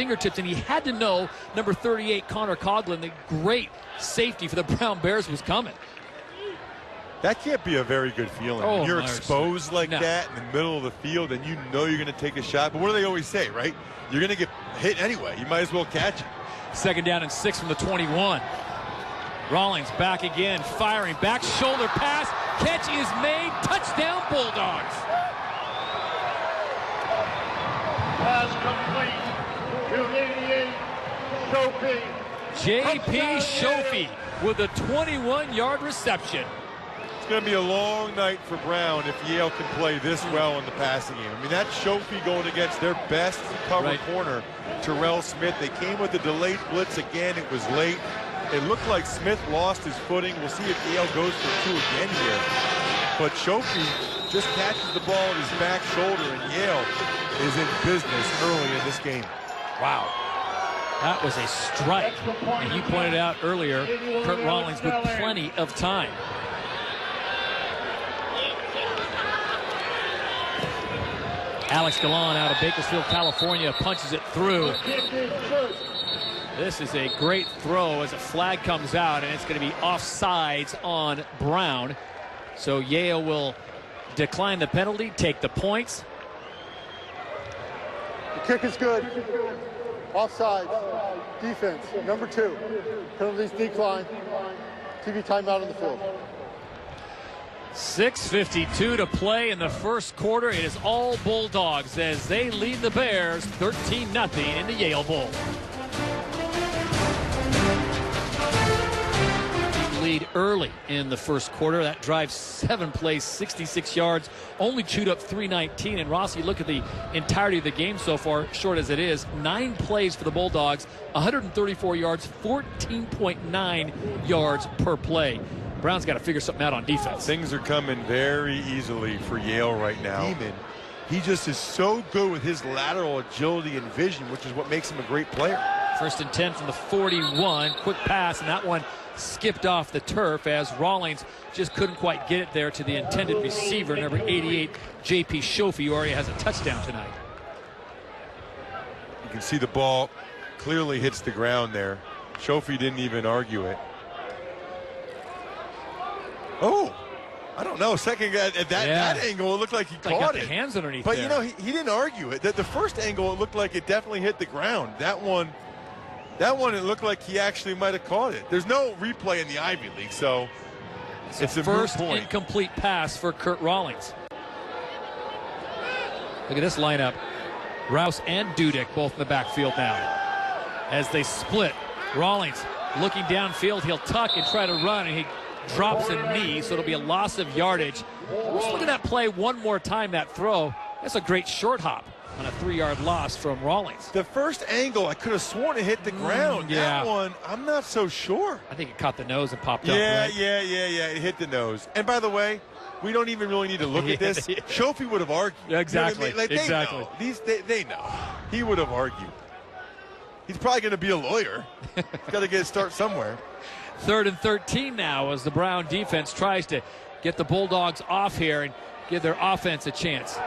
fingertips, and he had to know number 38, Connor Coughlin, the great safety for the Brown Bears, was coming. That can't be a very good feeling. Oh, when you're exposed like that in the middle of the field and you know you're going to take a shot. But what do they always say, right? You're going to get hit anyway. You might as well catch it. 2nd down and 6 from the 21. Rawlings back again, firing, back shoulder pass. Catch is made. Touchdown, Bulldogs. Pass complete to 88, Shohfi. J.P. Shohfi with a 21-yard reception. It's going to be a long night for Brown if Yale can play this well in the passing game. I mean, that's Shohfi going against their best cover corner, Terrell Smith. They came with a delayed blitz again. It was late. It looked like Smith lost his footing. We'll see if Yale goes for 2 again here. But Shohfi just catches the ball at his back shoulder, and Yale is in business early in this game. Wow. That was a strike. And you pointed out earlier, Kurt Rawlings with plenty of time. Alex Galan out of Bakersfield, California, punches it through. This is a great throw as a flag comes out, and it's going to be offsides on Brown. So Yale will decline the penalty, take the points. The kick is good. Offside. Defense. Number 2. Penalties decline. TV timeout on the field. 6:52 to play in the first quarter. It is all Bulldogs as they lead the Bears 13-0 in the Yale Bowl. Lead early in the first quarter. That drive 7 plays, 66 yards, only chewed up 319. And Ross, you look at the entirety of the game so far, short as it is, 9 plays for the Bulldogs, 134 yards, 14.9 yards per play. Brown's got to figure something out on defense. Things are coming very easily for Yale right now. He just is so good with his lateral agility and vision, which is what makes him a great player. 1st and 10 from the 41. Quick pass, and that one skipped off the turf as Rawlings just couldn't quite get it there to the intended receiver, number 88, J.P. Shohfi, who already has a touchdown tonight. You can see the ball clearly hits the ground there. Shohfi didn't even argue it. Oh, I don't know. Second at that angle, it looked like he caught it. The hands underneath but there. you know, he didn't argue it. The first angle, it looked like it definitely hit the ground. That one, it looked like he actually might have caught it. There's no replay in the Ivy League, so it's a first moot point. Incomplete pass for Kurt Rawlings. Look at this lineup. Rouse and Dudek both in the backfield now. As they split, Rawlings looking downfield. He'll tuck and try to run, and he drops a knee, so it'll be a loss of yardage. Just look at that play one more time, that throw. That's a great short hop on a 3-yard loss from Rawlings. The first angle, I could have sworn it hit the ground. That one, I'm not so sure. I think it caught the nose and popped up. Yeah, right? yeah. It hit the nose. And by the way, we don't even really need to look at this. Shohfi would have argued. Yeah, exactly. You know what I mean? They know. He would have argued. He's probably going to be a lawyer. He's got to start somewhere. 3rd and 13 now as the Brown defense tries to get the Bulldogs off here and give their offense a chance.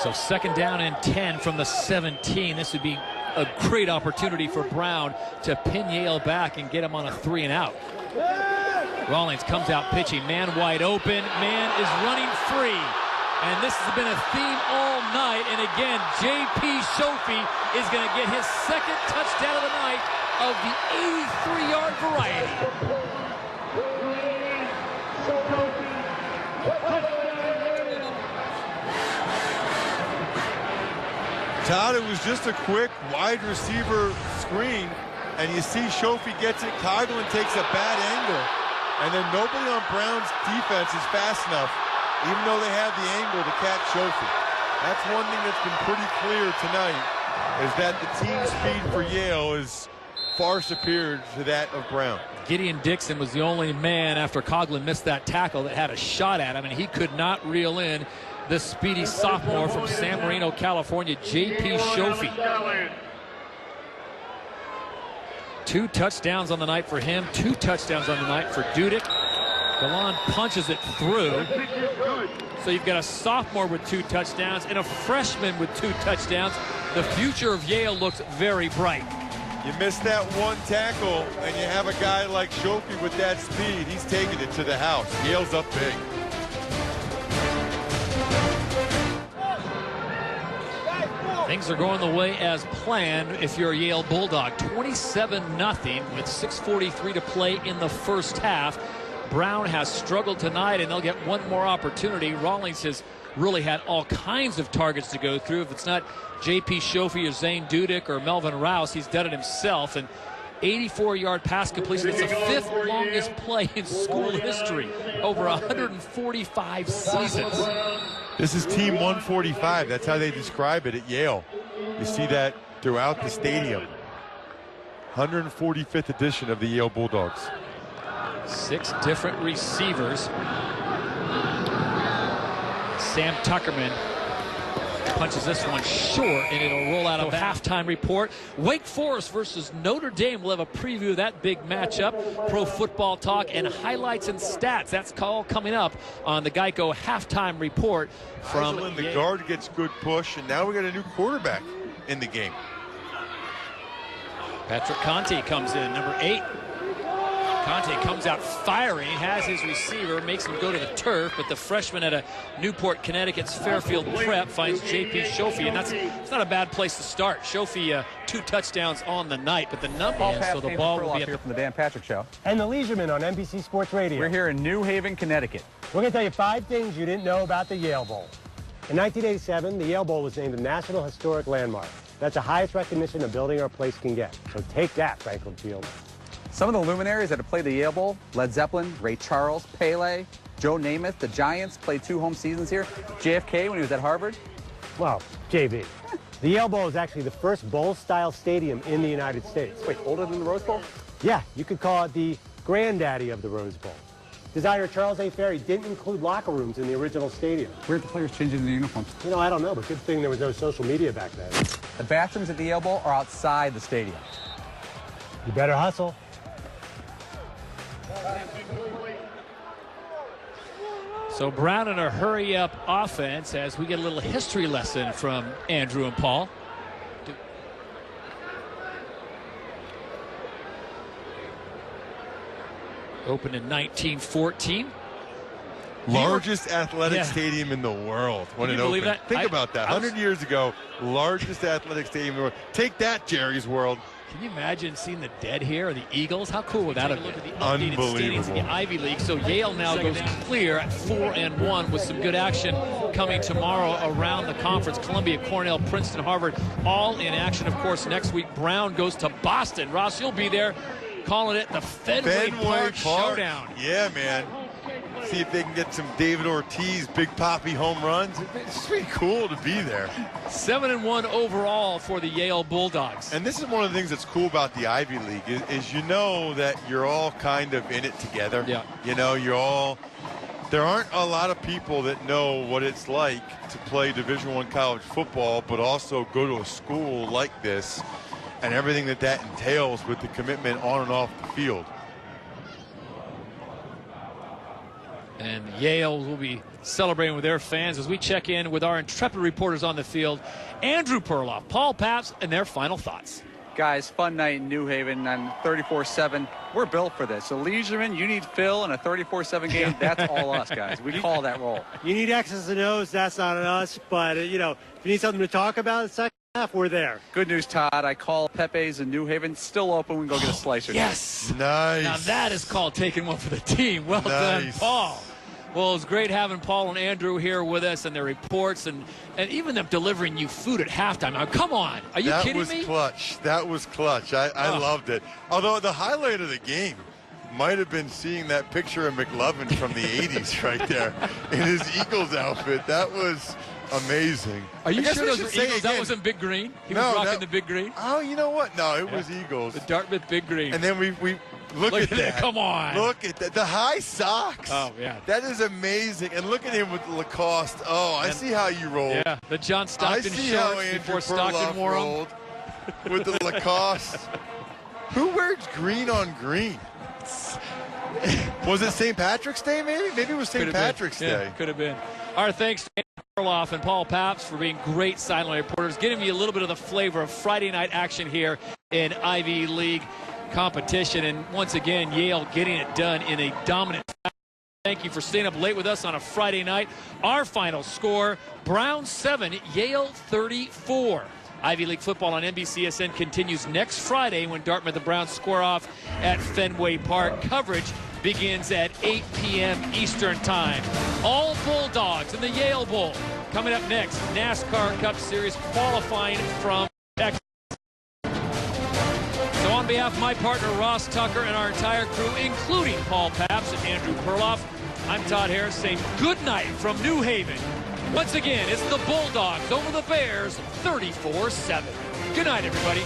So 2nd down and 10 from the 17. This would be a great opportunity for Brown to pin Yale back and get him on a 3 and out. Rawlings comes out pitching, man wide open, man is running free. And this has been a theme all night. And again, J.P. Shohfi is going to get his 2nd touchdown of the night of the 83-yard variety. Todd, it was just a quick wide receiver screen, and you see Shohfi gets it. Coughlin takes a bad angle, and then nobody on Brown's defense is fast enough, even though they have the angle, to catch Shohfi. That's one thing that's been pretty clear tonight, is that the team speed for Yale is far superior to that of Brown. Gideon Dixon was the only man after Coughlin missed that tackle that had a shot at him, and he could not reel in the speedy sophomore from San Marino, California, J.P. Shohfi. 2 touchdowns on the night for him, 2 touchdowns on the night for Dudek. Galon punches it through. So you've got a sophomore with 2 touchdowns and a freshman with 2 touchdowns. The future of Yale looks very bright. You miss that one tackle, and you have a guy like Shohfi with that speed. He's taking it to the house. Yale's up big. Things are going the way as planned if you're a Yale Bulldog. 27-0 with 6:43 to play in the first half. Brown has struggled tonight, and they'll get one more opportunity. Rawlings has really had all kinds of targets to go through. If it's not J.P. Shohfi or Zane Dudek or Melvin Rouse, he's done it himself. And 84-yard pass completion. It's the 5th longest play in school history, over 145 seasons. This is Team 145. That's how they describe it at Yale. You see that throughout the stadium. 145th edition of the Yale Bulldogs. 6 different receivers. Sam Tuckerman punches this one short, and it'll roll out of halftime report. Wake Forest versus Notre Dame. We'll have a preview of that big matchup. Pro Football Talk and highlights and stats. That's all coming up on the Geico halftime report from the guard gets good push, and now we got a new quarterback in the game. Patrick Conte comes in, number 8. Conte comes out firing, has his receiver, makes him go to the turf, but the freshman at a Newport, Connecticut's Fairfield Prep finds J.P. Shohfi, and it's not a bad place to start. Shohfi, 2 touchdowns on the night, but the number is, so the ball will be here from the Dan Patrick Show. And the Leisureman on NBC Sports Radio. We're here in New Haven, Connecticut. We're going to tell you 5 things you didn't know about the Yale Bowl. In 1987, the Yale Bowl was named a National Historic Landmark. That's the highest recognition a building or a place can get. So take that, Franklin Field. Some of the luminaries that have played the Yale Bowl: Led Zeppelin, Ray Charles, Pele, Joe Namath. The Giants played 2 home seasons here. JFK when he was at Harvard. Well, JV. The Yale Bowl is actually the first bowl-style stadium in the United States. Wait, older than the Rose Bowl? Yeah, you could call it the granddaddy of the Rose Bowl. Designer Charles A. Ferry didn't include locker rooms in the original stadium. Where'd the players change into the uniforms? You know, I don't know, but good thing there was no social media back then. The bathrooms at the Yale Bowl are outside the stadium. You better hustle. So Brown in a hurry-up offense as we get a little history lesson from Andrew and Paul. Opened in 1914. Largest athletic stadium in the world. When it opened. Think about that. 100 years ago, largest athletic stadium in the world. Take that, Jerry's World. Can you imagine seeing the dead here, or the Eagles? How cool would that have been? Look at the updated standings in the Ivy League. So Yale now goes clear at 4-1 with some good action coming tomorrow around the conference. Columbia, Cornell, Princeton, Harvard, all in action. Of course, next week Brown goes to Boston. Ross, you'll be there calling it the Fenway Park Showdown. Yeah, man. See if they can get some David Ortiz, Big Poppy home runs. It's pretty cool to be there. 7-1 overall for the Yale Bulldogs. And this is one of the things that's cool about the Ivy League is you know that you're all kind of in it together. Yeah. You know, there aren't a lot of people that know what it's like to play Division I college football, but also go to a school like this and everything that entails with the commitment on and off the field. And Yale will be celebrating with their fans as we check in with our intrepid reporters on the field, Andrew Perloff, Paul Papps, and their final thoughts. Guys, fun night in New Haven on 34-7. We're built for this. So Leisureman, you need Phil in a 34-7 game. That's all us, guys. We call that role. You need X's and O's. That's not on us. But, you know, if you need something to talk about in the second half, we're there. Good news, Todd. I call Pepe's in New Haven. Still open. We can go get a slicer. Yes. Nice. Now that is called taking one for the team. Well done, Paul. Well, it's great having Paul and Andrew here with us and their reports and even them delivering you food at halftime. Now, come on. Are you kidding me? That was clutch. That was clutch. I loved it. Although the highlight of the game might have been seeing that picture of McLovin from the 80s right there in his Eagles outfit. That was amazing. Are you sure those were Eagles? That wasn't Big Green? He was rocking the Big Green? Oh, you know what? No, it was Eagles. The Dartmouth Big Green. And then we look at that. Come on. Look at that. The high socks. Oh, yeah. That is amazing. And look at him with the Lacoste. Oh, I see how you roll. Yeah, the John Stockton shorts before Stockton wore them. With the Lacoste. Who wears green on green? Was it St. Patrick's Day, maybe? Maybe it was St. Patrick's Day. Yeah, could have been. Our thanks to Andrew Perloff and Paul Paps for being great sideline reporters, getting me a little bit of the flavor of Friday night action here in Ivy League competition. And once again, Yale getting it done in a dominant fashion. Thank you for staying up late with us on a Friday night. Our final score, Brown 7, Yale 34. Ivy League football on NBCSN continues next Friday when Dartmouth and the Browns square off at Fenway Park. Coverage begins at 8 p.m. Eastern Time. All Bulldogs in the Yale Bowl. Coming up next, NASCAR Cup Series qualifying from Texas. So on behalf of my partner Ross Tucker and our entire crew, including Paul Paps and Andrew Perloff, I'm Todd Harris saying good night from New Haven. Once again, it's the Bulldogs over the Bears 34-7. Good night, everybody.